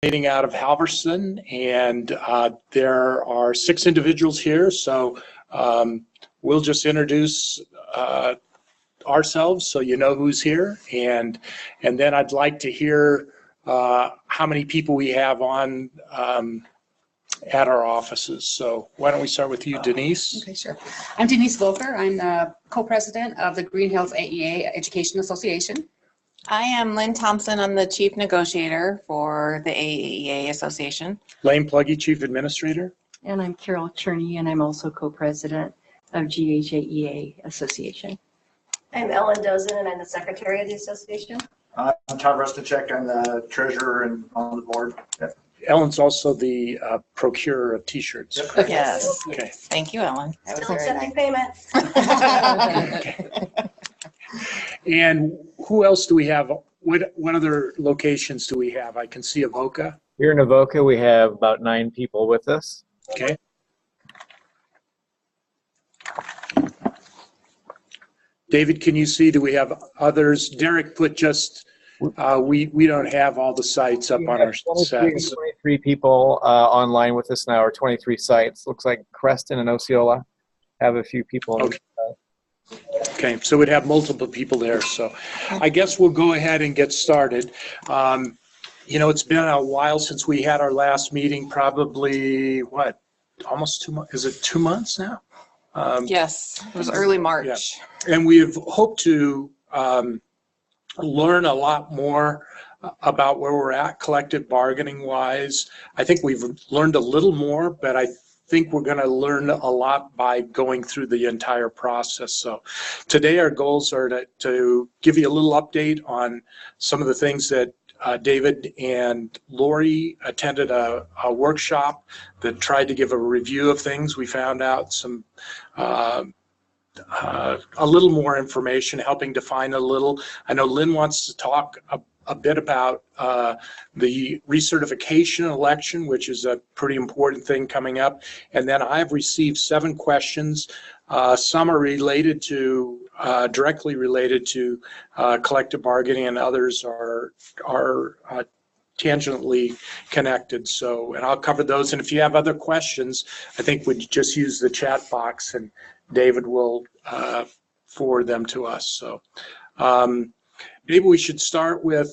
Meeting out of Halverson, and there are 6 individuals here, so we'll just introduce ourselves so you know who's here, and then I'd like to hear how many people we have on at our offices. So why don't we start with you, Denise? Okay, sure. I'm Denise Volker. I'm the co-president of the Green Hills AEA Education Association. I am Lynn Thompson. I'm the chief negotiator for the AEA Association. Lane Pluggy, chief administrator. And I'm Carol Cherney, and I'm also co-president of GHAEA Association. I'm Ellen Dozen, and I'm the secretary of the association. I'm Todd Rustacek. I'm the treasurer and on the board. Yep. Ellen's also the procurer of T-shirts. Yep. Yes. Okay. Thank you, Ellen. That was Still very accepting nice. payment. And who else do we have? What other locations do we have? I can see Avoca. Here in Avoca, we have about 9 people with us. Okay. David, can you see, do we have others? Derek put just, we don't have all the sites up on our sets. 23 people online with us now, or 23 sites. Looks like Creston and Osceola have a few people. Okay. Okay, so we'd have multiple people there. So I guess we'll go ahead and get started. You know, it's been a while since we had our last meeting, probably, what, almost 2 months? Is it 2 months now? Yes, it was early March. Yeah. And we've hoped to learn a lot more about where we're at collective bargaining wise. I think we've learned a little more, but I think we're going to learn a lot by going through the entire process. So today our goals are to give you a little update on some of the things that David and Lori attended a workshop that tried to give a review of things. We found out some a little more information, helping define a little. I know Lynn wants to talk a bit about the recertification election, which is a pretty important thing coming up. And then I've received 7 questions. Some are related to, directly related to collective bargaining, and others are tangentially connected. So, and I'll cover those. And if you have other questions, I think we'd just use the chat box and David will forward them to us. So maybe we should start with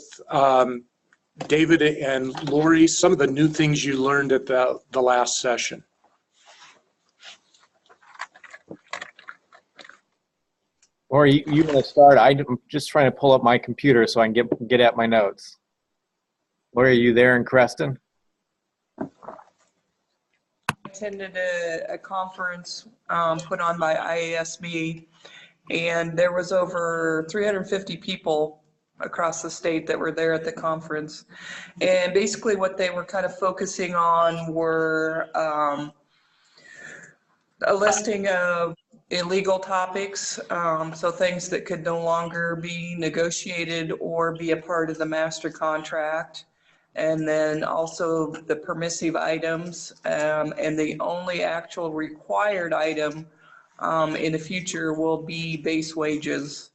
David and Lori, some of the new things you learned at the last session. Lori, you want to start? I'm just trying to pull up my computer so I can get at my notes. Lori, are you there in Creston? Attended a conference put on by IASB, and there was over 350 people across the state that were there at the conference. And basically what they were kind of focusing on were a listing of illegal topics, so things that could no longer be negotiated or be a part of the master contract. And then also the permissive items, and the only actual required item in the future will be base wages.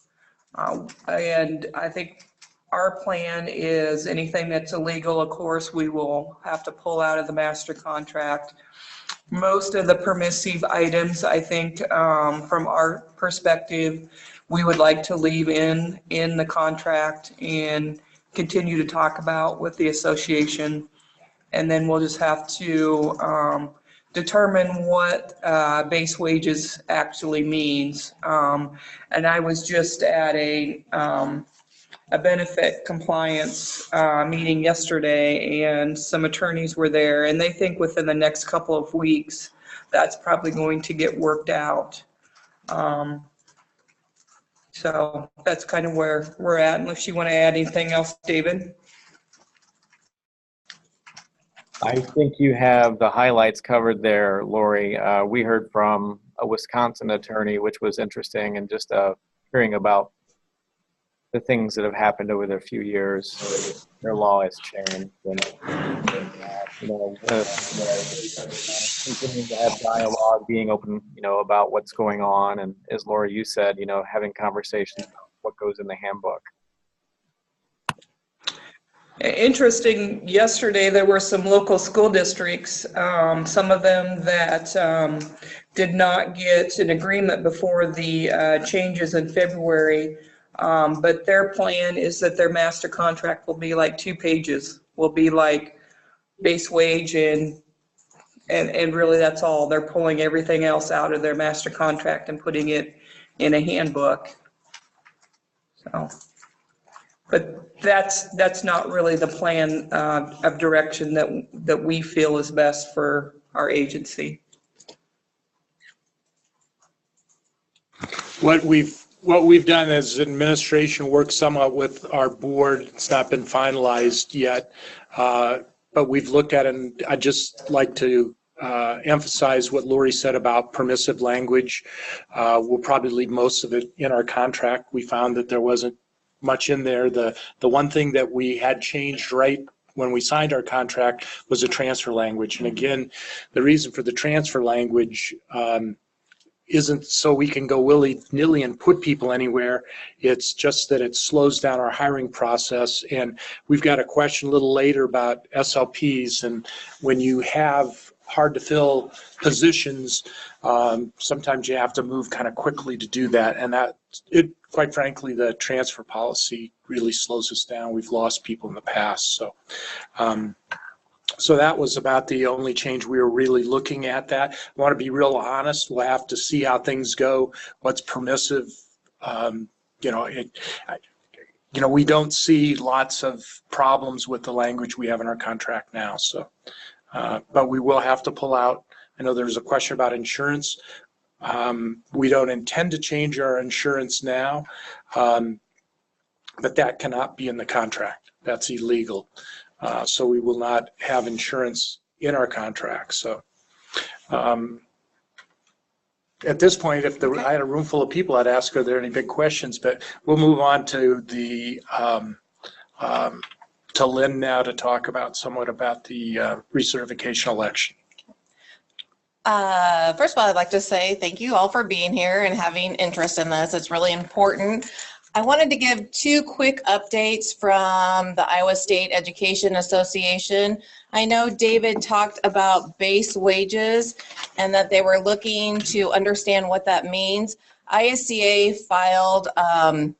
And I think our plan is anything that's illegal, of course, we will have to pull out of the master contract. Most of the permissive items, I think, from our perspective, we would like to leave in the contract and continue to talk about with the association. And then we'll just have to determine what base wages actually means. And I was just at a benefit compliance meeting yesterday, and some attorneys were there, and they think within the next couple of weeks that's probably going to get worked out. So that's kind of where we're at, unless you want to add anything else, David. I think you have the highlights covered there, Lori. We heard from a Wisconsin attorney, which was interesting, and just hearing about the things that have happened over the few years. Their law has changed, and you know, continuing to have dialogue, being open, you know, about what's going on, and as Lori, you said, you know, having conversations about what goes in the handbook. Interesting, yesterday there were some local school districts, some of them that did not get an agreement before the changes in February. But their plan is that their master contract will be like 2 pages, will be like base wage and really that's all. They're pulling everything else out of their master contract and putting it in a handbook. So, but that's not really the plan of direction that we feel is best for our agency. What we've done as administration work somewhat with our board. It's not been finalized yet, but we've looked at it, and I'd just like to emphasize what Lori said about permissive language. We'll probably leave most of it in our contract. We found that there wasn't much in there. The one thing that we had changed right when we signed our contract was the transfer language. And again, the reason for the transfer language isn't so we can go willy-nilly and put people anywhere. It's just that it slows down our hiring process. And we've got a question a little later about SLPs. And when you have hard to fill positions, sometimes you have to move kind of quickly to do that. And quite frankly, the transfer policy really slows us down. We've lost people in the past. So that was about the only change we were really looking at. That I want to be real honest. We'll have to see how things go, what's permissive. We don't see lots of problems with the language we have in our contract now. So, but we will have to pull out. I know there's a question about insurance. We don't intend to change our insurance now, but that cannot be in the contract. That's illegal. So we will not have insurance in our contract. So at this point, if I had a room full of people, I'd ask, are there any big questions? But we'll move on to the to Lynn now to talk about somewhat about the recertification election. First of all, I'd like to say thank you all for being here and having interest in this. It's really important. I wanted to give 2 quick updates from the Iowa State Education Association. I know David talked about base wages and that they were looking to understand what that means. ISCA filed a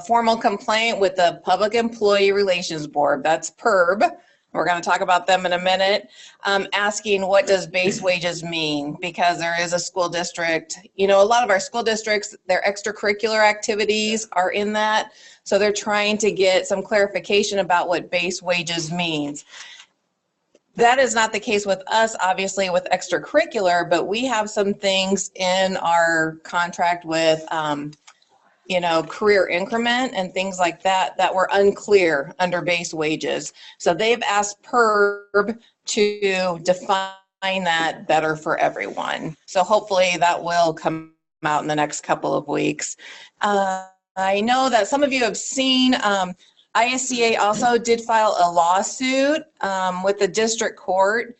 formal complaint with the Public Employee Relations Board, that's PERB. We're going to talk about them in a minute, asking what does base wages mean, because there is a school district, a lot of our school districts, their extracurricular activities are in that. So they're trying to get some clarification about what base wages means. That is not the case with us, obviously, with extracurricular, but we have some things in our contract with career increment and things like that were unclear under base wages. So they've asked PERB to define that better for everyone. So hopefully that will come out in the next couple of weeks. I know that some of you have seen ISCA also did file a lawsuit with the district court,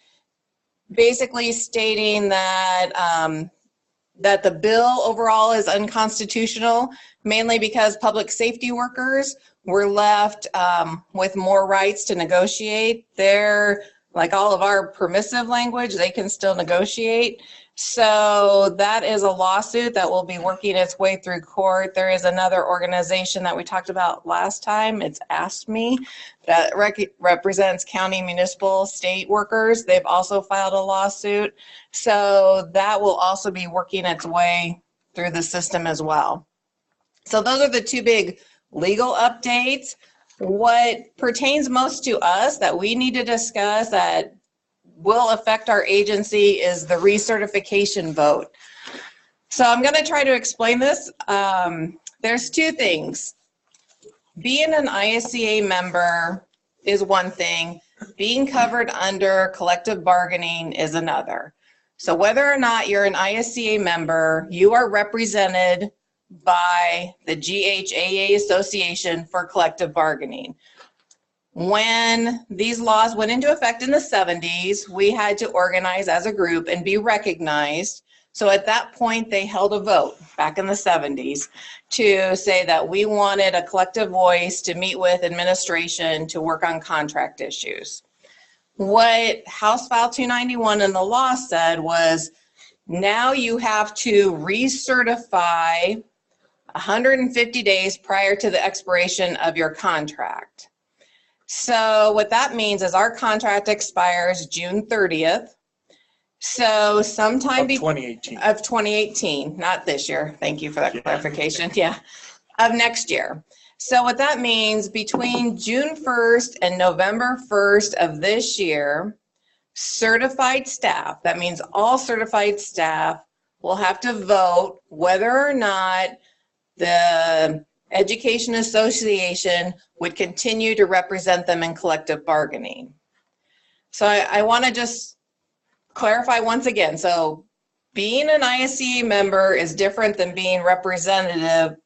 basically stating that that the bill overall is unconstitutional, mainly because public safety workers were left with more rights to negotiate. They're, like all of our permissive language, they can still negotiate. So that is a lawsuit that will be working its way through court. There is another organization that we talked about last time, it's AFSCME, that represents county, municipal, state workers. They've also filed a lawsuit. So that will also be working its way through the system as well. So those are the 2 big legal updates. What pertains most to us that we need to discuss that will affect our agency is the recertification vote. So I'm going to try to explain this. There's 2 things. Being an ISCA member is one thing. Being covered under collective bargaining is another. So whether or not you're an ISCA member, you are represented by the GHAA Association for collective bargaining. When these laws went into effect in the 70s, we had to organize as a group and be recognized So at that point, they held a vote back in the 70s to say that we wanted a collective voice to meet with administration to work on contract issues. What House File 291 in the law said was, now you have to recertify 150 days prior to the expiration of your contract. So what that means is our contract expires June 30th. So sometime Of 2018. of 2018, not this year. Thank you for that clarification. Yeah, of next year. So what that means, between June 1st and November 1st of this year, certified staff, that means all certified staff, will have to vote whether or not the Education Association would continue to represent them in collective bargaining. So I want to just clarify once again. So being an ISCA member is different than being represented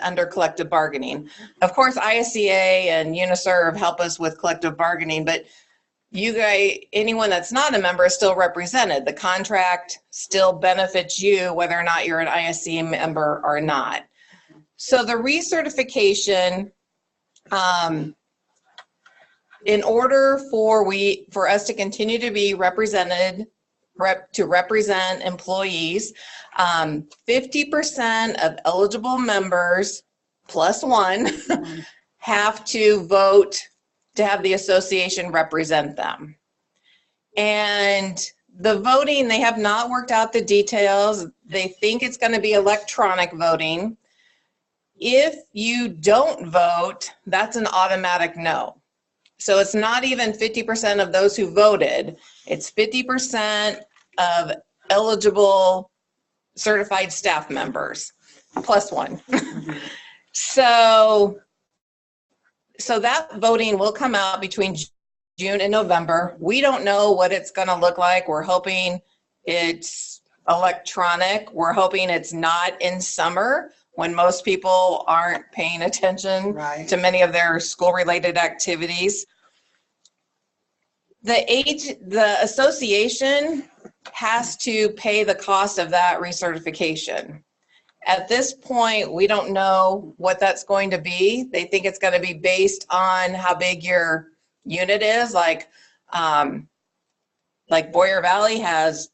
under collective bargaining. Of course, ISCA and UNISERV help us with collective bargaining, but you guys, anyone that's not a member is still represented. The contract still benefits you whether or not you're an ISCA member or not. So the recertification, in order for us to continue to be represented, to represent employees, 50% of eligible members plus one have to vote to have the association represent them. And the voting, they have not worked out the details. They think it's going to be electronic voting. If you don't vote, that's an automatic no. So it's not even 50% of those who voted. It's 50% of eligible certified staff members, plus one. So that voting will come out between June and November. We don't know what it's going to look like. We're hoping it's electronic. We're hoping it's not in summer when most people aren't paying attention to many of their school-related activities. The association has to pay the cost of that recertification. At this point, we don't know what that's going to be. They think it's going to be based on how big your unit is. Like Boyer Valley has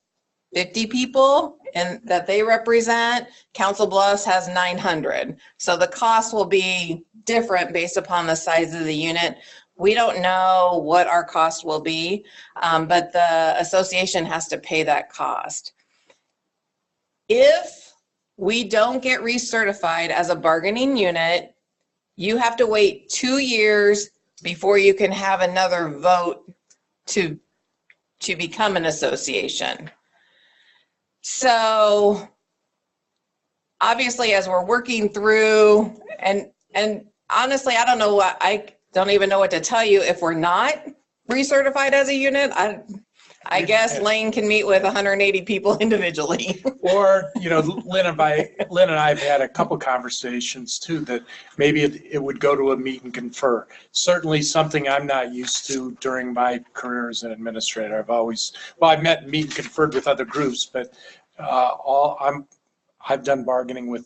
50 people and that they represent. Council Bluffs has 900. So the cost will be different based upon the size of the unit. We don't know what our cost will be, but the association has to pay that cost. If we don't get recertified as a bargaining unit, you have to wait 2 years before you can have another vote to become an association. So obviously, as we're working through, and honestly, I don't even know what to tell you if we're not recertified as a unit. I guess Lane can meet with 180 people individually. Or, Lynn and I have had a couple conversations too, that maybe it would go to a meet and confer. Certainly something I'm not used to during my career as an administrator. I've met and meet and conferred with other groups, but I've done bargaining with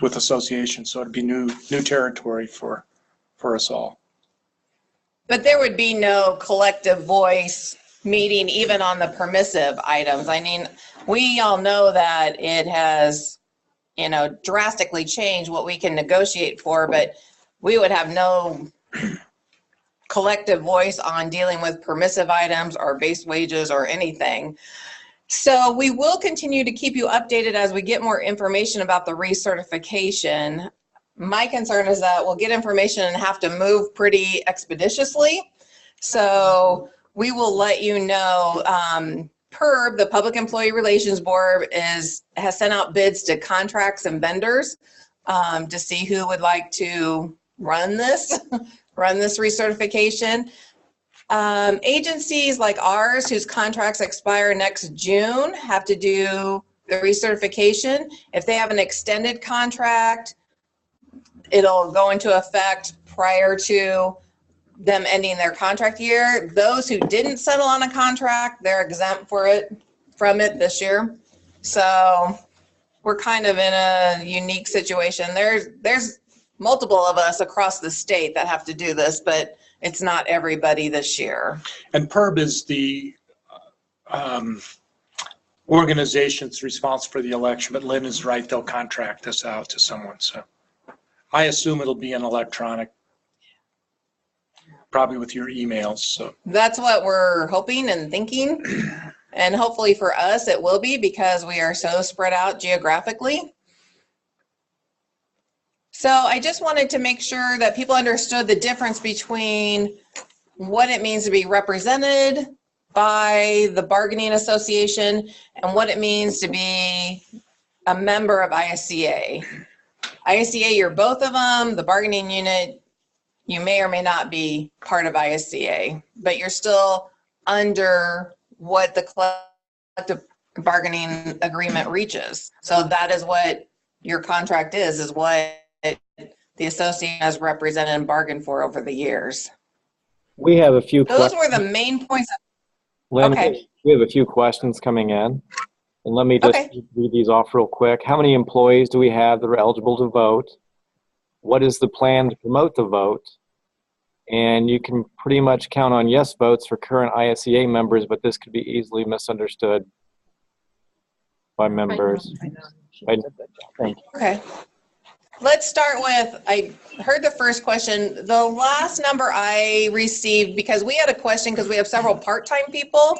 associations, so it'd be new territory for us all. But there would be no collective voice meeting even on the permissive items. I mean, we all know that it has, drastically changed what we can negotiate for, but we would have no collective voice on dealing with permissive items or base wages or anything. So we will continue to keep you updated as we get more information about the recertification. My concern is that we'll get information and have to move pretty expeditiously. So we will let you know. PERB, the Public Employee Relations Board, has sent out bids to contracts and vendors to see who would like to run this recertification. Agencies like ours, whose contracts expire next June, have to do the recertification. If they have an extended contract, it'll go into effect prior to them ending their contract year. Those who didn't settle on a contract, they're exempt for it. from it this year. So we're kind of in a unique situation. There's multiple of us across the state that have to do this, but it's not everybody this year. And PERB is the organization that's responsible for the election, but Lynn is right, they'll contract this out to someone. So I assume it'll be an electronic, probably with your emails. So That's what we're hoping and thinking. And hopefully for us, it will be, because we are so spread out geographically. So I just wanted to make sure that people understood the difference between what it means to be represented by the bargaining association and what it means to be a member of ISCA. ISCA, you're both of them. The bargaining unit, you may or may not be part of ISCA, but you're still under what the collective bargaining agreement reaches. So that is what your contract is what the association has represented and bargained for over the years. We have a few Those questions. were the main points. Lynn, Okay. we have a few questions coming in. And let me just Okay. read these off real quick. How many employees do we have that are eligible to vote? What is the plan to promote the vote? And you can pretty much count on yes votes for current ISCA members, but this could be easily misunderstood by members. Thank you. Okay. Let's start with, I heard the first question. The last number I received, because we had a question, because we have several part-time people,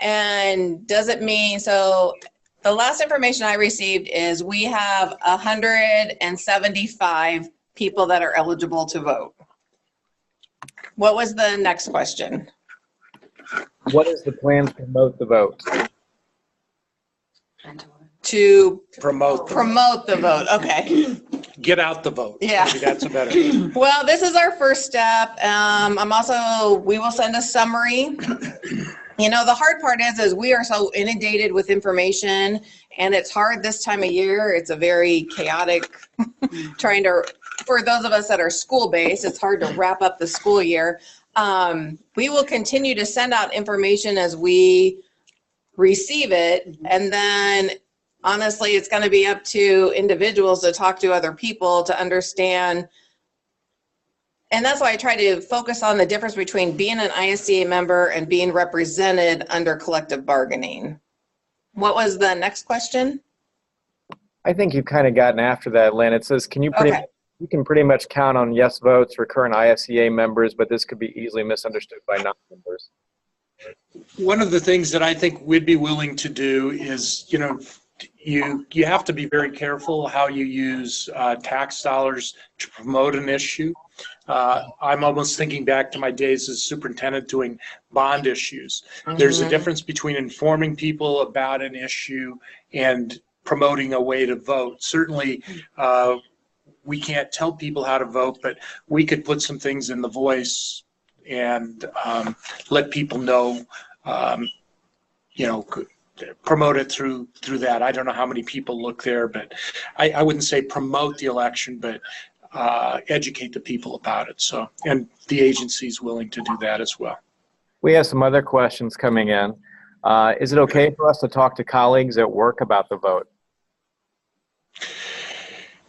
and does it mean, so the last information I received is we have 175 people that are eligible to vote. What was the next question? What is the plan to promote the vote? To promote the vote, okay. get out the vote. Yeah. Maybe that's a better. Well, this is our first step. We will send a summary. You know, the hard part is we are so inundated with information, and it's hard this time of year. It's a very chaotic for those of us that are school-based, it's hard to wrap up the school year. We will continue to send out information as we receive it, and then honestly, it's going to be up to individuals to talk to other people to understand. And that's why I try to focus on the difference between being an ISCA member and being represented under collective bargaining. What was the next question? I think you've kind of gotten after that, Lynn. It says, you can pretty much count on yes votes for current ISCA members, but this could be easily misunderstood by non-members. One of the things that I think we'd be willing to do is, you know, you have to be very careful how you use tax dollars to promote an issue. I'm almost thinking back to my days as superintendent doing bond issues. There's a difference between informing people about an issue and promoting a way to vote. Certainly, we can't tell people how to vote, but we could put some things in the voice and let people know, you know, promote it through that. I don't know how many people look there, but I wouldn't say promote the election, but educate the people about it. So, and the agency's willing to do that as well. We have some other questions coming in. Is it okay for us to talk to colleagues at work about the vote?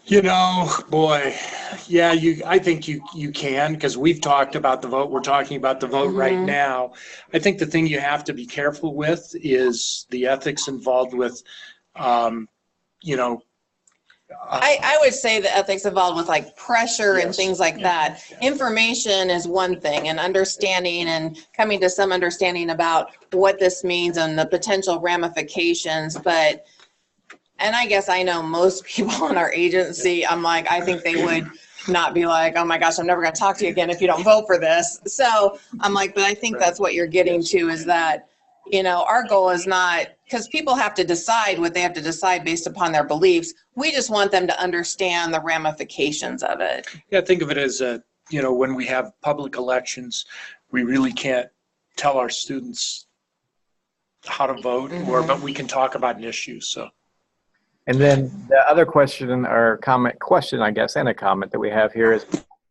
You know, boy, yeah, I think you can, because we've talked about the vote. We're talking about the vote right now. I think the thing you have to be careful with is the ethics involved with, you know. I would say the ethics involved with like pressure and things like that. Yeah. Information is one thing, and understanding and coming to some understanding about what this means and the potential ramifications. But, and I guess I know most people in our agency, I'm like, I think they would not be like, oh my gosh, I'm never going to talk to you again if you don't vote for this. So I'm like, but I think that's what you're getting to, is that, you know, our goal is not, because people have to decide what they have to decide based upon their beliefs. We just want them to understand the ramifications of it. Yeah, think of it as you know, when we have public elections, we really can't tell our students how to vote, but we can talk about an issue. So. And then the other question or question, I guess, and a comment that we have here is,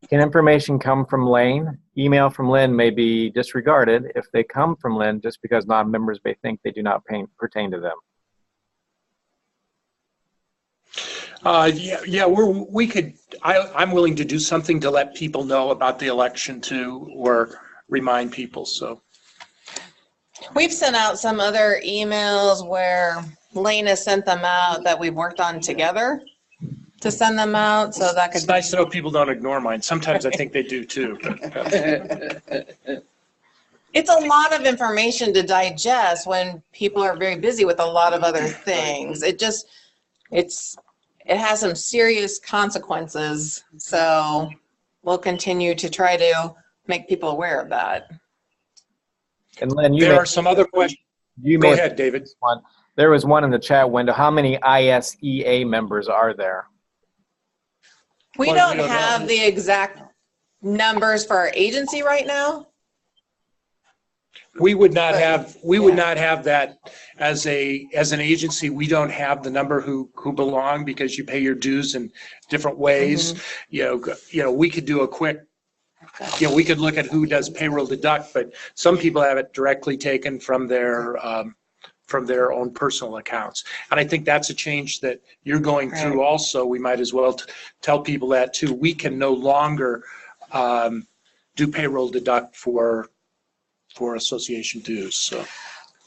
Can information come from Lane? Email from Lynn may be disregarded if they come from Lynn just because non-members may think they do not pertain to them. We could, I'm willing to do something to let people know about the election too, or remind people, so. We've sent out some other emails where Lane has sent them out that we've worked on together to send them out, so that could. It's nice to know people don't ignore mine. Sometimes I think they do too. It's a lot of information to digest when people are very busy with a lot of other things. It has some serious consequences, so we'll continue to try to make people aware of that. And Lynn, There are some other questions. Go ahead, David. There was one in the chat window. How many ISEA members are there? We Well, don't have the exact numbers for our agency right now. We would not have that as an agency. We don't have the number who belong because you pay your dues in different ways. We could do a quick, we could look at who does payroll deduct, but some people have it directly taken from their own personal accounts. And I think that's a change that you're going through also. We might as well tell people that too. We can no longer do payroll deduct for association dues. So.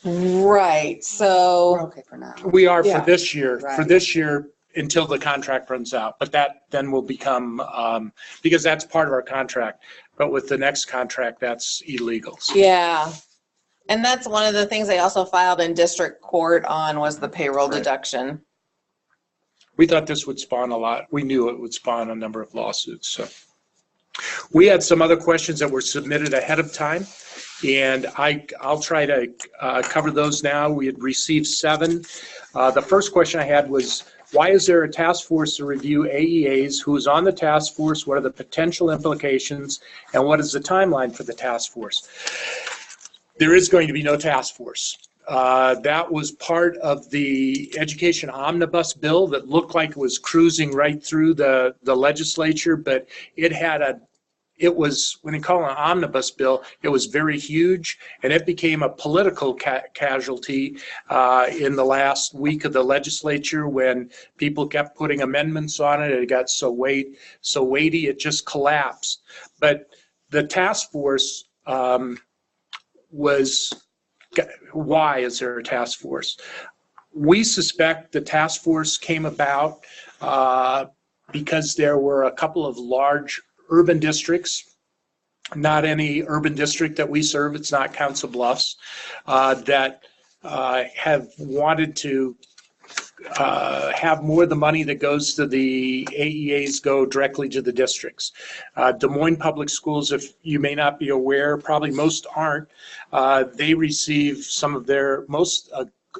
Right. So We're okay for now. We are Yeah. for this year. Right. For this year until the contract runs out. But that then will become because that's part of our contract. But with the next contract, that's illegal. So. yeah. And that's one of the things they also filed in district court on was the payroll Right. deduction. We thought this would spawn a lot. We knew it would spawn a number of lawsuits. So we had some other questions that were submitted ahead of time, and I'll try to cover those now. We had received 7. The first question I had was, why is there a task force to review AEAs? Who is on the task force? What are the potential implications? And what is the timeline for the task force? There is going to be no task force. That was part of the education omnibus bill that looked like it was cruising right through the legislature, but it was, when you call it an omnibus bill, it was very huge, and it became a political casualty in the last week of the legislature when people kept putting amendments on it. It got so weighty, it just collapsed. But the task force why is there a task force? We suspect the task force came about because there were a couple of large urban districts, not any urban district that we serve, it's not Council Bluffs, that have wanted to have more of the money that goes to the AEAs go directly to the districts. Des Moines Public Schools, if you may not be aware, probably most aren't, they receive some of their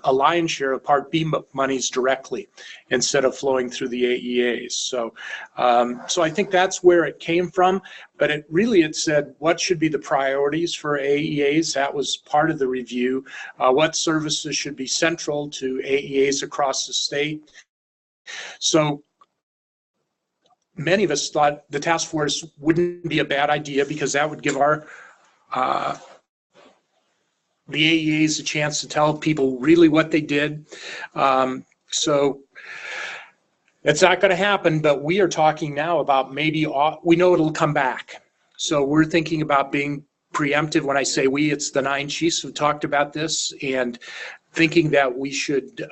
a lion's share of Part B monies directly instead of flowing through the AEAs. So I think that's where it came from, but it said what should be the priorities for AEAs. That was part of the review. What services should be central to AEAs across the state. So many of us thought the task force wouldn't be a bad idea because that would give the AEAs a chance to tell people really what they did. So it's not going to happen, but we are talking now about maybe, we know it'll come back. So we're thinking about being preemptive. When I say we, it's the 9 chiefs who talked about this and thinking that we should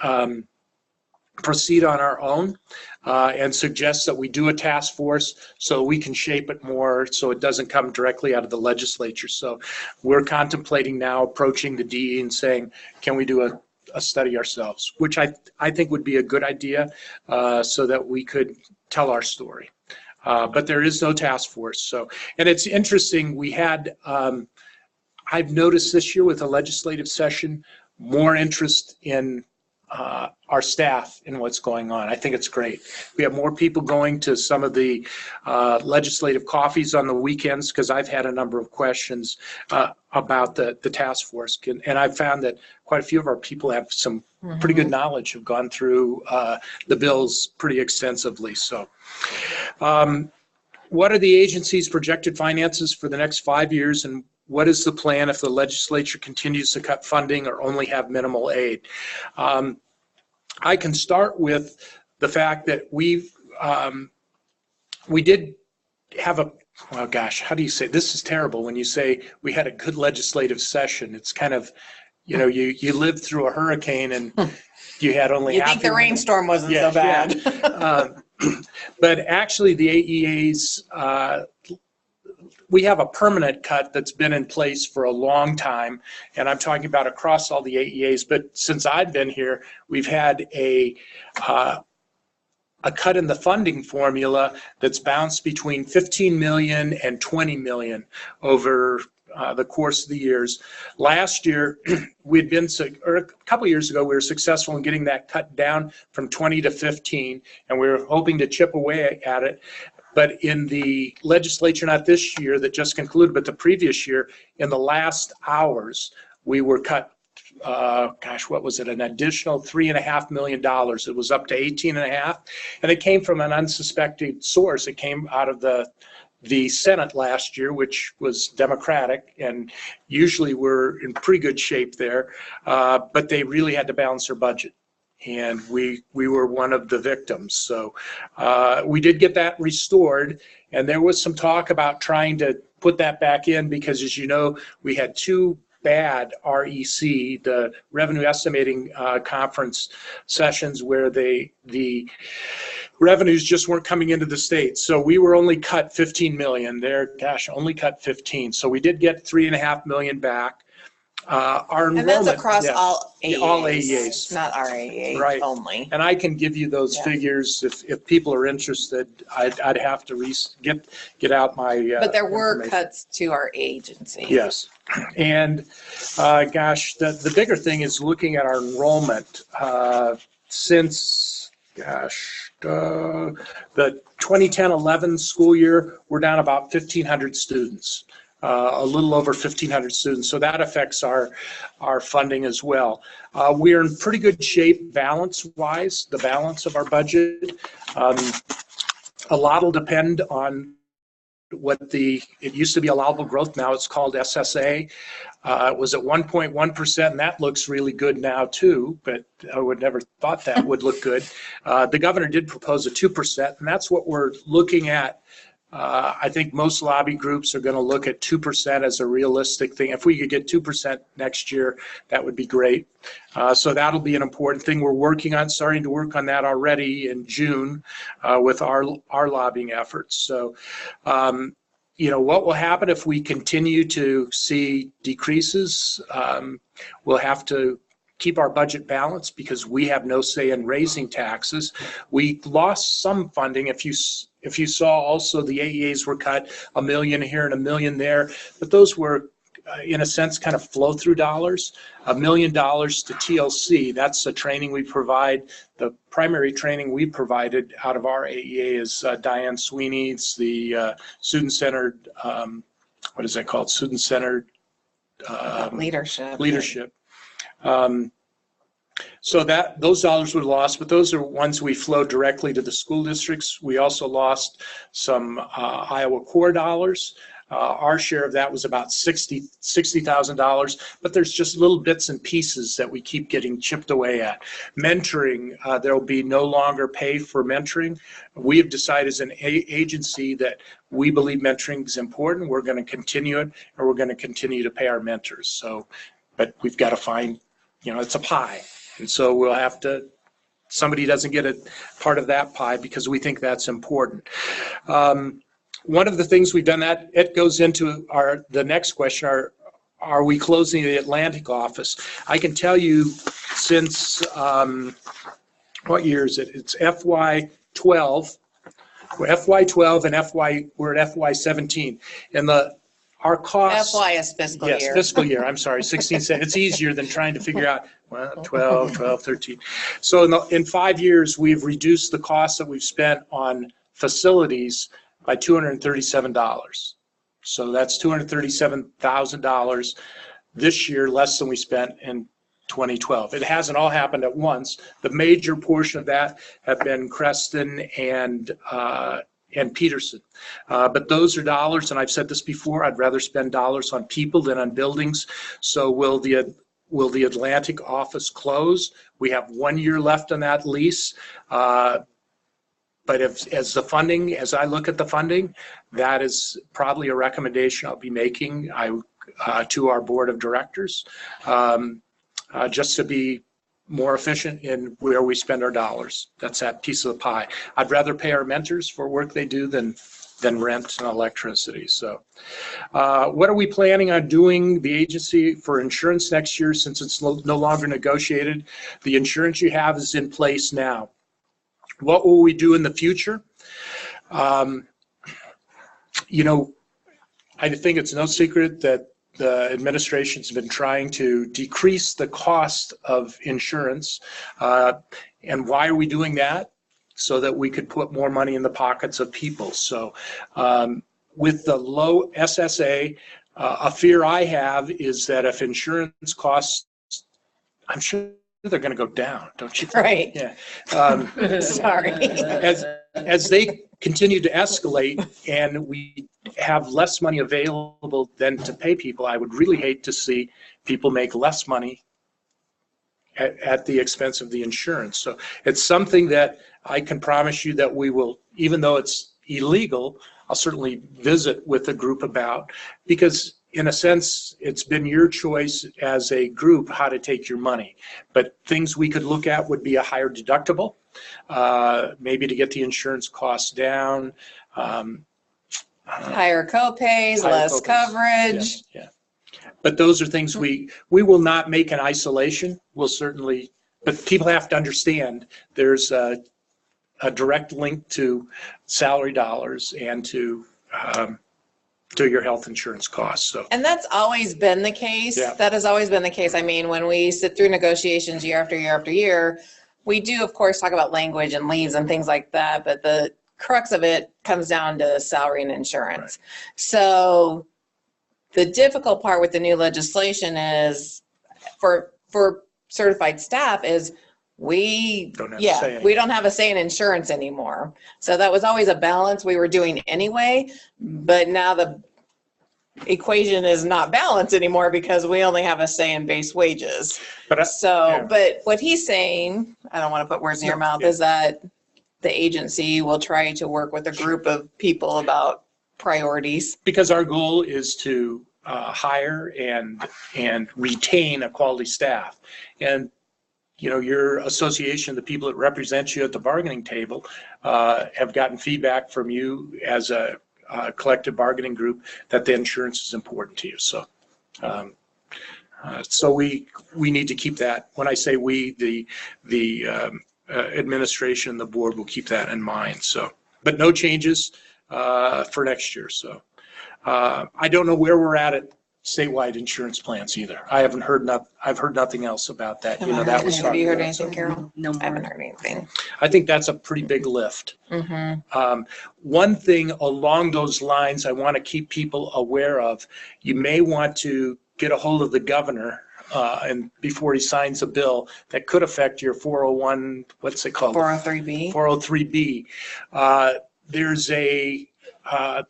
proceed on our own and suggest that we do a task force so we can shape it more so it doesn't come directly out of the legislature. So we're contemplating now approaching the DE and saying, can we do a study ourselves, which I think would be a good idea so that we could tell our story. But there is no task force. So, and it's interesting, we had, I've noticed this year with the legislative session, more interest in our staff and what's going on. I think it's great. We have more people going to some of the legislative coffees on the weekends because I've had a number of questions about the task force. And I've found that quite a few of our people have some pretty good knowledge, have gone through the bills pretty extensively. So what are the agency's projected finances for the next 5 years, and what is the plan if the legislature continues to cut funding or only have minimal aid? I can start with the fact that we did have a, oh gosh, how do you say, this is terrible when you say we had a good legislative session. It's kind of, you know, you lived through a hurricane and you had only You half. think the rainstorm wasn't so bad. But actually the AEAs, we have a permanent cut that's been in place for a long time, and I'm talking about across all the AEAs. But since I've been here, we've had a cut in the funding formula that's bounced between 15 million and 20 million over the course of the years. Last year, or a couple of years ago, we were successful in getting that cut down from 20 to 15, and we were hoping to chip away at it. But in the legislature, not this year that just concluded, but the previous year, in the last hours, we were cut, what was it, an additional $3.5 million. It was up to 18.5, and it came from an unsuspected source. It came out of the Senate last year, which was Democratic, and usually we're in pretty good shape there, but they really had to balance their budget. And we were one of the victims. So we did get that restored, and there was some talk about trying to put that back in because, as you know, we had two bad REC, the revenue estimating conference sessions where the revenues just weren't coming into the state. So we were only cut 15 million there, only cut 15. So we did get 3.5 million back. Our And enrollment, that's across yeah, all AEAs. all AEAs. Not our AEAs Right. only. And I can give you those Yeah. figures if people are interested. I'd have to get out my But there were information. cuts to our agency. Yes. And the bigger thing is looking at our enrollment since the 2010-11 school year, we're down about 1,500 students. A little over 1,500 students, so that affects our funding as well. We're in pretty good shape balance-wise, the balance of our budget. A lot will depend on what it used to be allowable growth, now it's called SSA. It was at 1.1%, and that looks really good now too, but I would never thought that would look good. The governor did propose a 2%, and that's what we're looking at. I think most lobby groups are going to look at 2% as a realistic thing. If we could get 2% next year, that would be great. So that'll be an important thing. We're starting to work on that already in June with our lobbying efforts. So, what will happen if we continue to see decreases? We'll have to keep our budget balanced because we have no say in raising taxes. We lost some funding. If you saw also the AEAs were cut, $1 million here and $1 million there, but those were in a sense kind of flow through dollars. $1 million to TLC, that's the training we provide. The primary training we provided out of our AEA is Diane Sweeney's, the student-centered, what is that called? Student-centered leadership. So those dollars were lost, but those are ones we flowed directly to the school districts. We also lost some Iowa Corps dollars. Our share of that was about $60,000, but there's just little bits and pieces that we keep getting chipped away at. Mentoring, there will be no longer pay for mentoring. We have decided as an agency that we believe mentoring is important. We're going to continue it, and we're going to continue to pay our mentors. So, but we've got to find, it's a pie. And so we'll have to, somebody doesn't get a part of that pie because we think that's important. One of the things we've done, that it goes into the next question, are we closing the Atlantic office? I can tell you since, what year is it? It's FY12. We're FY12 and we're at FY17. And our costs. FY is fiscal yes, year. Fiscal year, I'm sorry, 16, it's easier than trying to figure out, 12, 13. So in 5 years, we've reduced the costs that we've spent on facilities by $237. So that's $237,000 this year, less than we spent in 2012. It hasn't all happened at once. The major portion of that have been Creston and and Peterson. But those are dollars, and I've said this before, I'd rather spend dollars on people than on buildings. So will the Atlantic office close? We have 1 year left on that lease. But as I look at the funding, that is probably a recommendation I'll be making to our board of directors, just to be more efficient in where we spend our dollars. That's that piece of the pie. I'd rather pay our mentors for work they do than rent and electricity. So what are we planning on doing, the agency, for insurance next year, since it's no longer negotiated? The insurance you have is in place now. What will we do in the future? You know, I think it's no secret that the administration's been trying to decrease the cost of insurance. And why are we doing that? So that we could put more money in the pockets of people. So with the low SSA, a fear I have is that if insurance costs, I'm sure they're going to go down, don't you think? Right. Yeah. Sorry. As they continue to escalate and we have less money available than to pay people, I would really hate to see people make less money at the expense of the insurance. So it's something that I can promise you that we will, even though it's illegal, I'll certainly visit with the group about, because in a sense, it's been your choice as a group how to take your money. But things we could look at would be a higher deductible, maybe to get the insurance costs down. Higher co-pays, less coverage. Yeah. But those are things we will not make in isolation. We'll certainly, but people have to understand there's a direct link to salary dollars and to your health insurance costs. So. And that's always been the case. Yeah. That has always been the case. I mean, when we sit through negotiations year after year after year, we do, of course, talk about language and leaves and things like that, but the crux of it comes down to salary and insurance. Right. So the difficult part with the new legislation is for certified staff is we don't have a say in insurance anymore. So that was always a balance we were doing anyway, but now the equation is not balanced anymore because we only have a say in base wages. But what he's saying, I don't want to put words in your mouth, is that the agency will try to work with a group of people about priorities. Because our goal is to hire and retain a quality staff. And you know, your association, the people that represent you at the bargaining table, have gotten feedback from you as a collective bargaining group that the insurance is important to you. So, so we need to keep that. When I say we, the administration, the board will keep that in mind. So, but no changes for next year. So, I don't know where we're at statewide insurance plans either. I haven't heard I've heard nothing else about that. You know, that was. Have you heard anything, Carol? No more. I haven't heard anything. I think that's a pretty big lift. Mm-hmm. One thing along those lines I want to keep people aware of, you may want to get a hold of the governor and before he signs a bill that could affect your 401, what's it called? 403B. 403B. There's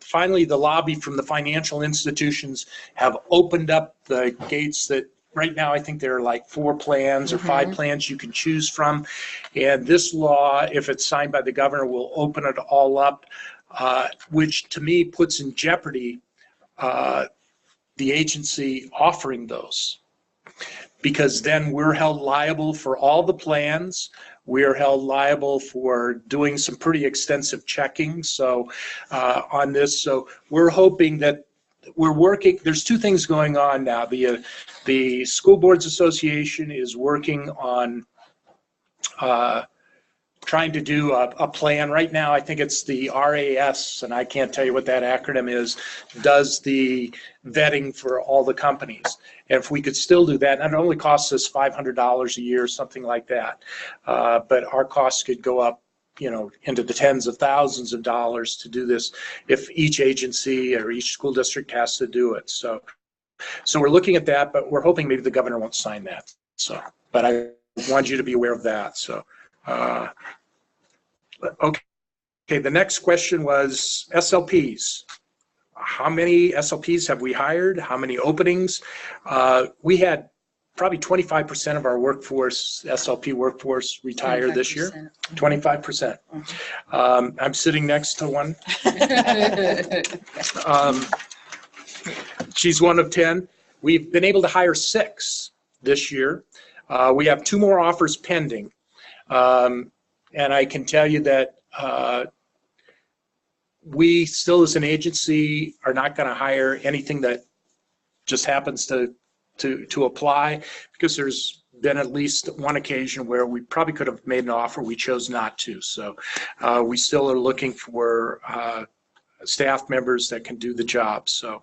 finally the lobby from the financial institutions have opened up the gates that right now I think there are like 4 plans or 5 plans you can choose from. And this law, if it's signed by the governor, will open it all up, which to me puts in jeopardy the agency offering those. Because then we're held liable for all the plans. We're held liable for doing some pretty extensive checking. So on this, so we're hoping that we're working. There's 2 things going on now. The School Boards Association is working on trying to do a plan. Right now, I think it's the RAS, and I can't tell you what that acronym is, does the vetting for all the companies. And if we could still do that, and it only costs us $500 a year, something like that. But our costs could go up, you know, into the tens of thousands of dollars to do this if each agency or each school district has to do it. So we're looking at that, but we're hoping maybe the governor won't sign that. So, but I want you to be aware of that. So, okay. Okay, the next question was SLPs. How many SLPs have we hired? How many openings? We had probably 25% of our workforce, SLP workforce, retire this year. 25%. I'm sitting next to one. She's one of 10. We've been able to hire 6 this year. We have 2 more offers pending. And I can tell you that we still, as an agency, are not going to hire anything that just happens to apply, because there's been at least one occasion where we probably could have made an offer. We chose not to. So we still are looking for staff members that can do the job. So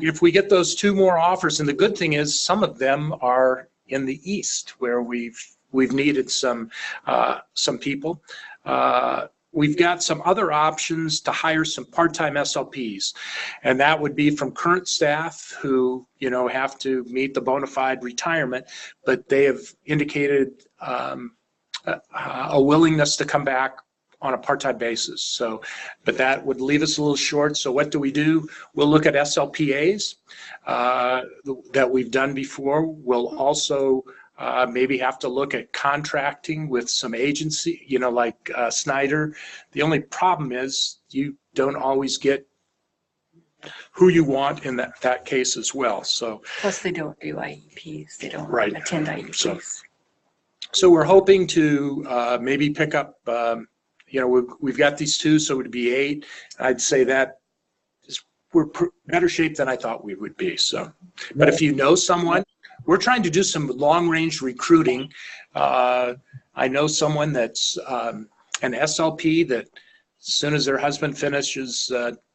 if we get those 2 more offers, and the good thing is some of them are in the East where we've needed some people. We've got some other options to hire some part-time SLPs, and that would be from current staff who, you know, have to meet the bona fide retirement, but they have indicated a willingness to come back on a part-time basis. So, but that would leave us a little short. So what do? We'll look at SLPAs that we've done before. We'll also maybe have to look at contracting with some agency, you know, like Snyder. The only problem is you don't always get who you want in that case as well. So Plus they don't do IEPs. They don't Right. attend IEPs. So we're hoping to maybe pick up, you know, we've got these 2, so it would be 8. I'd say that we're better shape than I thought we would be. So, but if you know someone, we're trying to do some long-range recruiting. I know someone that's an SLP that as soon as her husband finishes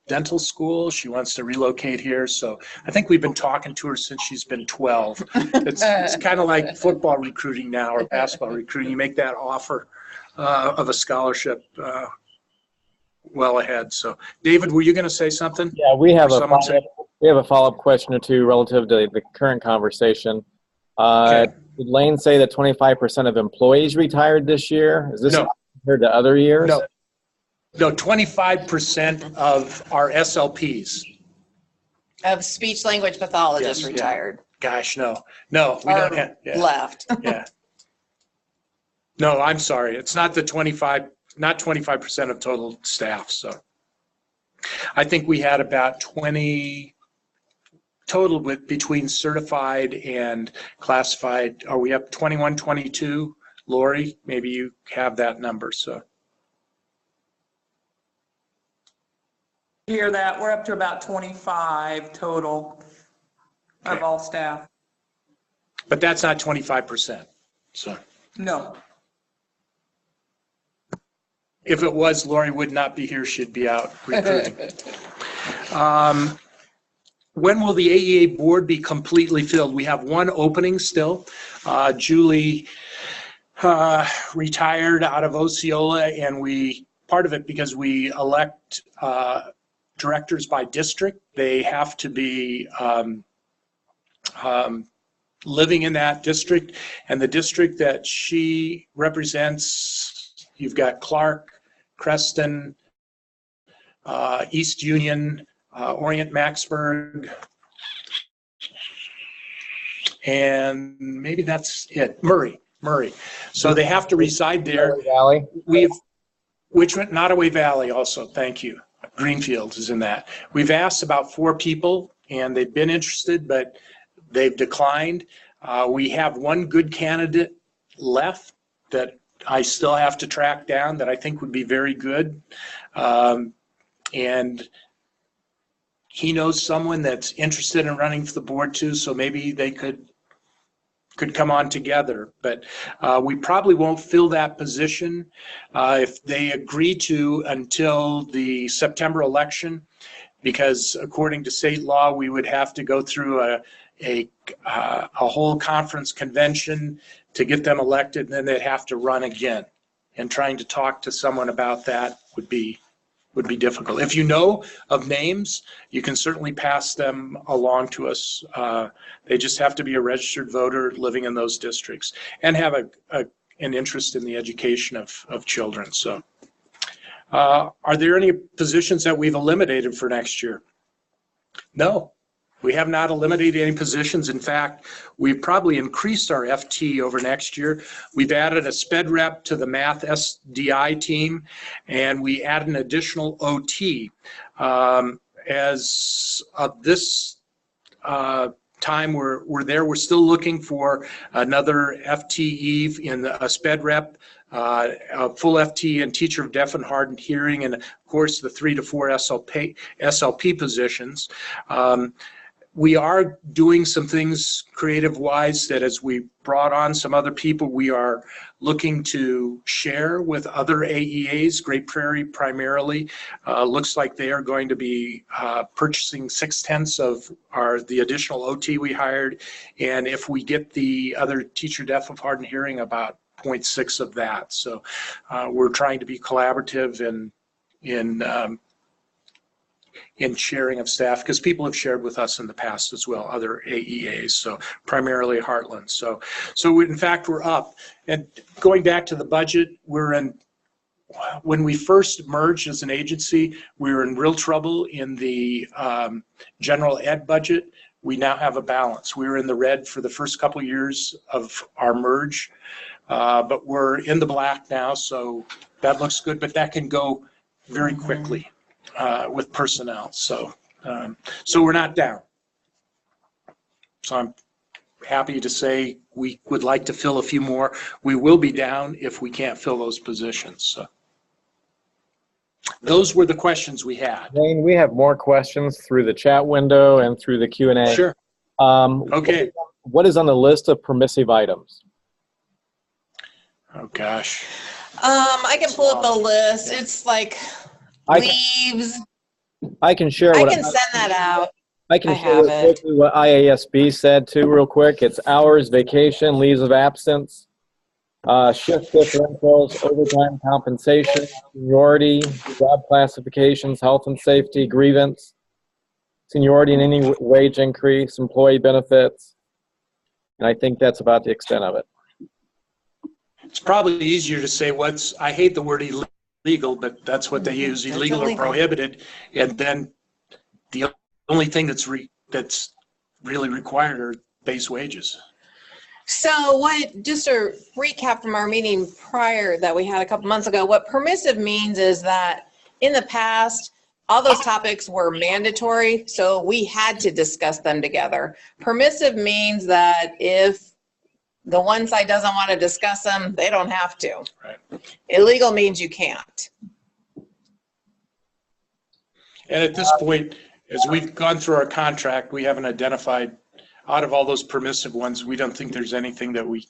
dental school, she wants to relocate here. So I think we've been talking to her since she's been 12. It's kind of like football recruiting now, or basketball recruiting. You make that offer of a scholarship well ahead. So David, were you going to say something? Yeah, we have Or someone say- a follow-up question or two relative to the current conversation. Okay. Did Lane say that 25% of employees retired this year? Is this No. compared to other years? No, 25% of our SLPs. Of speech language pathologists Yes, yeah. retired, Gosh, no, we don't have, yeah, left. yeah. No, I'm sorry. It's not the 25% of total staff. So I think we had about 20 total with between certified and classified. Are we up 21, 22? Lori, maybe you have that number. So Hear that? We're up to about 25 total of all staff. but that's not 25%. So No. if it was, Lori would not be here. She'd be out recruiting. When will the AEA board be completely filled? We have 1 opening still. Julie retired out of Osceola, and part of it because we elect directors by district. They have to be living in that district, and the district that she represents, you've got Clark, Creston, East Union, Orient Maxburg, and maybe that's it. Murray. So they have to reside there. Valley? Nottoway Valley also, thank you. Greenfield is in that. We've asked about 4 people, and they've been interested, but they've declined. We have 1 good candidate left that I still have to track down that I think would be very good. And he knows someone that's interested in running for the board too, so maybe they could come on together. But we probably won't fill that position if they agree to until the September election, because according to state law, we would have to go through a whole conference convention to get them elected, and then they'd have to run again. And trying to talk to someone about that would be difficult. If you know of names, you can certainly pass them along to us. They just have to be a registered voter living in those districts and have an interest in the education of children. So Are there any positions that we've eliminated for next year? No, we have not eliminated any positions. In fact, we've probably increased our FT over next year. We've added a sped rep to the math SDI team, and we add an additional OT. As of this time we're still looking for another FTE in a sped rep, a full FT and teacher of deaf and hard of hearing, and of course the 3 to 4 SLP positions. We are doing some things creative-wise that as we brought on some other people, we are looking to share with other AEAs, Great Prairie primarily. Looks like they are going to be purchasing 6/10 of the additional OT we hired. And if we get the other teacher deaf of hard of hearing, about 0.6 of that. So we're trying to be collaborative in sharing of staff, because people have shared with us in the past as well, other AEAs, so primarily Heartland. So in fact, we're up. And going back to the budget, when we first merged as an agency, we were in real trouble in the general ed budget. We now have a balance. We were in the red for the first couple of years of our merge, but we're in the black now, so that looks good, but that can go very quickly. With personnel, so we're not down. So I'm happy to say we would like to fill a few more. We will be down if we can't fill those positions. So those were the questions we had. Wayne, we have more questions through the chat window and through the Q&A. Sure. Okay. What is on the list of permissive items? Oh gosh. I can pull up the list. It's like leaves. I can share I what can send that out. I can I share have real it. quickly what IASB said too, real quick. It's hours, vacation, leaves of absence, shift differentials, overtime compensation, seniority, job classifications, health and safety, grievance, seniority and any wage increase, employee benefits. And I think that's about the extent of it. It's probably easier to say I hate the word illegal, but that's what they use, illegal or prohibited. And then the only thing that's really required are base wages. So just a recap from our meeting prior that we had a couple months ago, what permissive means is that in the past, all those topics were mandatory, so we had to discuss them together. Permissive means that if the one side doesn't want to discuss them, they don't have to. Right. Illegal means you can't. And at this point, as we've gone through our contract, we haven't identified, out of all those permissive ones, we don't think there's anything that we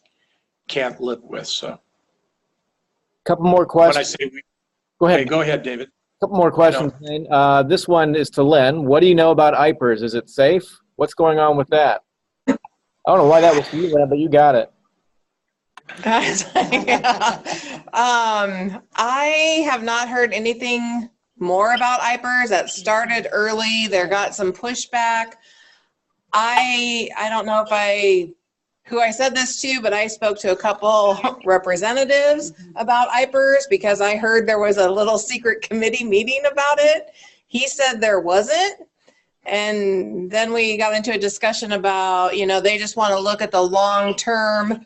can't live with. So, Couple more when I questions. say we, Go ahead. okay, go ahead, David. Couple more questions, Wayne. This one is to Len. What do you know about IPERS? Is it safe? What's going on with that? I don't know why that was for you, Len, but you got it. I have not heard anything more about IPERS. That started early. There got some pushback. I don't know who I said this to, but I spoke to a couple representatives about IPERS because I heard there was a little secret committee meeting about it. He said there wasn't. And then we got into a discussion about, they just want to look at the long-term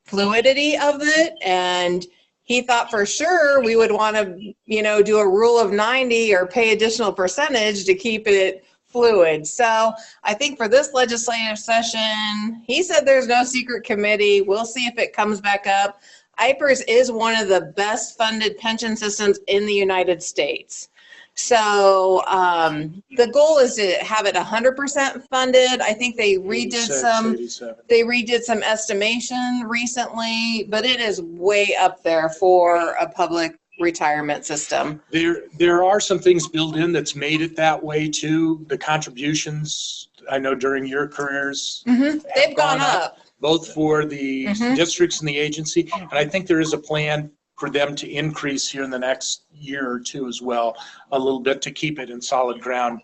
fluidity of it. And he thought for sure we would want to, do a rule of 90 or pay additional percentage to keep it fluid. So I think for this legislative session, he said there's no secret committee. We'll see if it comes back up. IPERS is one of the best funded pension systems in the United States. So the goal is to have it 100% funded. I think they redid some estimation recently, but it is way up there for a public retirement system. There are some things built in that's made it that way too. The contributions, I know during your careers, they've gone up. Both for the districts and the agency. And I think there is a plan for them to increase here in the next year or two as well, a little bit to keep it in solid ground.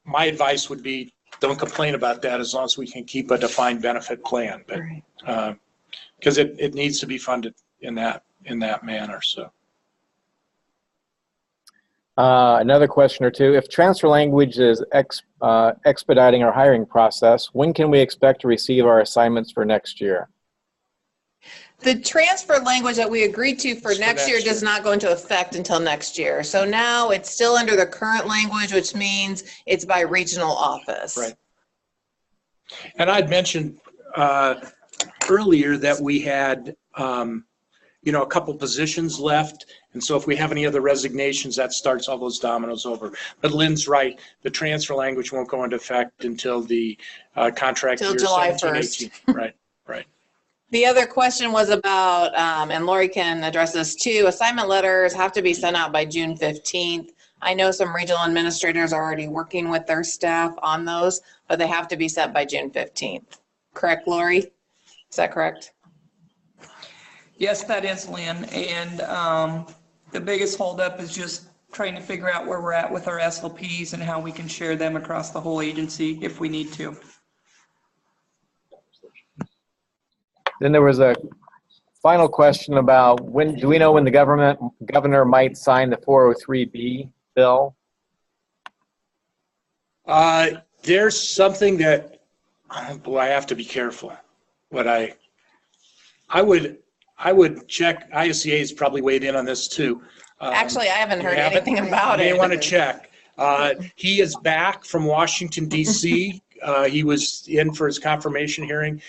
My advice would be, don't complain about that as long as we can keep a defined benefit plan, but because it needs to be funded in that manner. So Another question or two. If transfer language is expediting our hiring process, when can we expect to receive our assignments for next year? The transfer language that we agreed to for It's for next year next does year. not go into effect until next year. So now it's still under the current language, which means it's by regional office. Right. And I'd mentioned earlier that we had, a couple positions left. And so if we have any other resignations, that starts all those dominoes over. But Lynn's right, the transfer language won't go into effect until the contract Till year July 17, 18. Right. The other question was about, and Lori can address this too, assignment letters have to be sent out by June 15th. I know some regional administrators are already working with their staff on those, but they have to be sent by June 15th. Correct, Lori? Is that correct? Yes, that is, Lynn. And the biggest holdup is just trying to figure out where we're at with our SLPs and how we can share them across the whole agency if we need to. Then there was a final question about do we know when the governor might sign the 403B bill? There's something that, I have to be careful. What I would check. ISEA has probably weighed in on this too. Actually, I haven't heard anything about You may it. want to check. He is back from Washington, D.C. He was in for his confirmation hearing.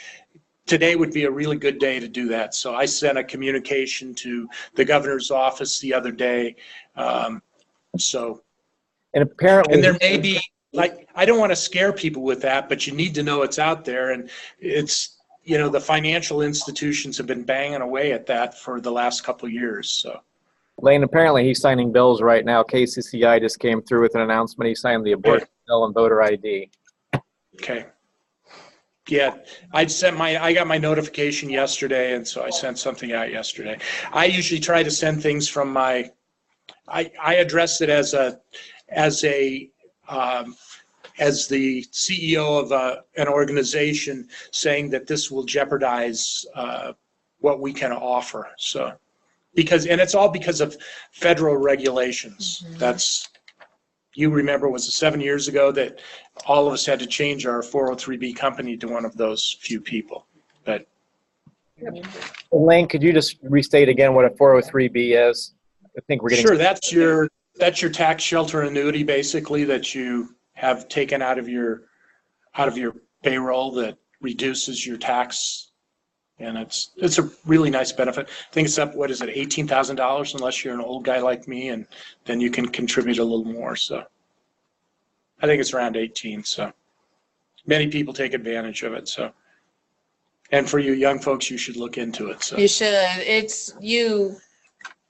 Today would be a really good day to do that. So I sent a communication to the governor's office the other day. And apparently, And there may be, I don't want to scare people with that, but you need to know it's out there. And it's, the financial institutions have been banging away at that for the last couple of years. So, Lane, apparently he's signing bills right now. KCCI just came through with an announcement. He signed the abortion bill and voter ID. okay. Yeah, I got my notification yesterday, and so I sent something out yesterday. I usually try to send things from I address it as the CEO of an organization, saying that this will jeopardize what we can offer. So, and it's all because of federal regulations. Mm-hmm. You remember, was it 7 years ago that all of us had to change our 403B company to one of those few people? But Lane, could you just restate again what a 403B is? I think we're getting. sure, that's your tax shelter annuity, basically, that you have taken out of your payroll that reduces your tax. And it's a really nice benefit. I think it's up, $18,000 unless you're an old guy like me, and then you can contribute a little more. So I think it's around 18. So many people take advantage of it. So, and for you young folks, you should look into it. So You should. You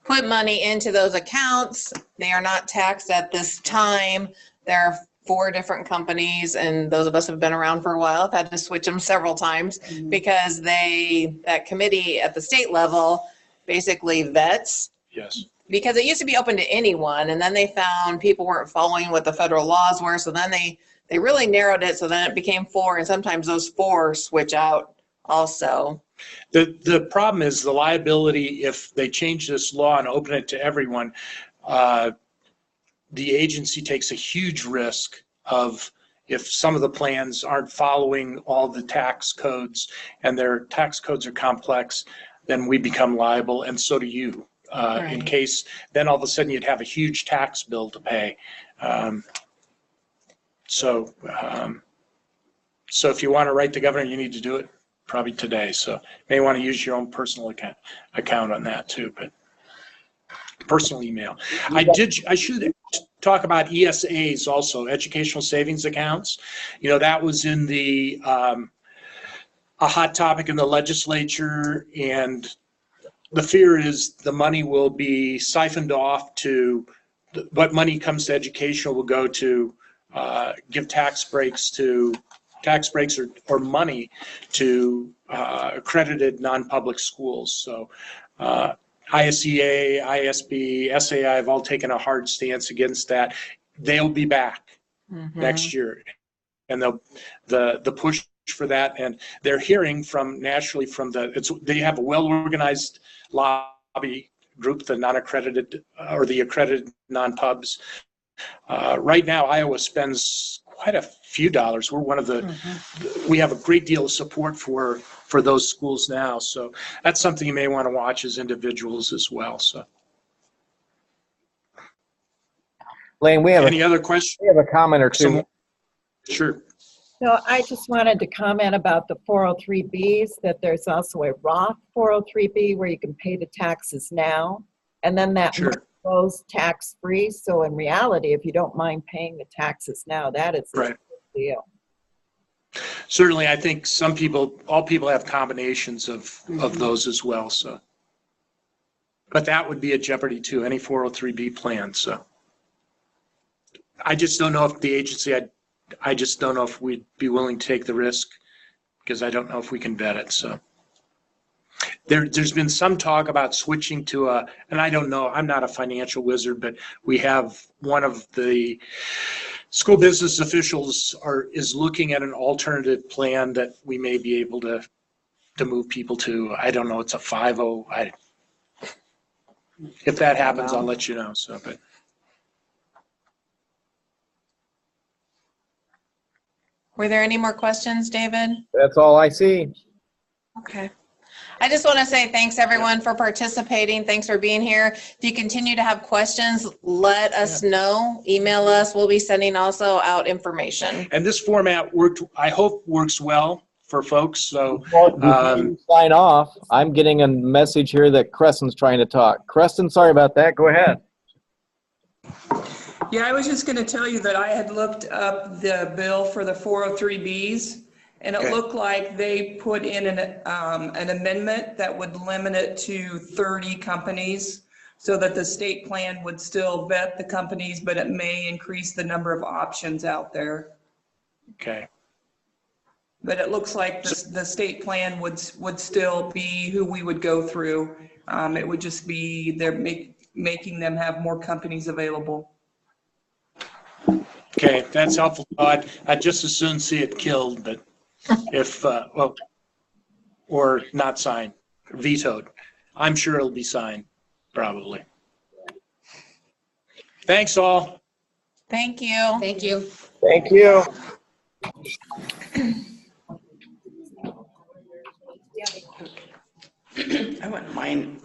put money into those accounts. They are not taxed at this time. There are 4 different companies, and those of us who have been around for a while have had to switch them several times because that committee at the state level basically vets. yes. Because it used to be open to anyone, and then they found people weren't following what the federal laws were, so then they really narrowed it, so then it became 4, and sometimes those 4 switch out also. The problem is the liability. If they change this law and open it to everyone, the agency takes a huge risk of, if some of the plans aren't following all the tax codes, and their tax codes are complex, then we become liable, and so do you. In Right. case, then all of a sudden you'd have a huge tax bill to pay. So if you want to write the governor, you need to do it probably today. So you may want to use your own personal account on that too, but personal email. I should talk about ESAs also, educational savings accounts. That was in a hot topic in the legislature, and the fear is the money will be siphoned off to, what money comes to education will go to give tax breaks or money to accredited non-public schools. So ISEA, ISB, SAI have all taken a hard stance against that. They'll be back next year, and the push for that, and they're hearing from nationally they have a well-organized lobby group the non-accredited or the accredited non-pubs. Right now, Iowa spends quite a few dollars. We're one of the, we have a great deal of support for those schools now. So that's something you may want to watch as individuals as well. So Lane, we have any other questions? a comment or two. Sure. So I just wanted to comment about the 403Bs, that there's also a Roth 403B where you can pay the taxes now, and then that Sure. goes tax-free. So in reality, if you don't mind paying the taxes now, that is Right. a good deal. Certainly, I think some people, all people have combinations of those as well. So, but that would be a jeopardy too, any 403B plan. So I just don't know if the agency, I just don't know if we'd be willing to take the risk because I don't know if we can vet it. So there's been some talk about switching to and I don't know, I'm not a financial wizard, but we have one of the school business officials is looking at an alternative plan that we may be able to move people to. I don't know, it's a 5-0. If that happens, I'll let you know. So, but. Were there any more questions, David? That's all I see. Okay. I just want to say thanks everyone for participating. Thanks for being here. If you continue to have questions, let us know. Email us. We'll be sending also out information. And this format I hope works well for folks. So Before you sign off, I'm getting a message here that Creston's trying to talk. Creston, sorry about that. Go ahead. Yeah, I was just going to tell you that I had looked up the bill for the 403Bs, and it Okay. looked like they put in an amendment that would limit it to 30 companies so that the state plan would still vet the companies, but it may increase the number of options out there. okay. But it looks like the state plan would still be who we would go through. It would just be they're making them have more companies available. Okay, that's helpful. I'd just as soon see it killed, but if, well, or not signed, vetoed. I'm sure it'll be signed, probably. Thanks all. Thank you. Thank you. Thank you. I wouldn't mind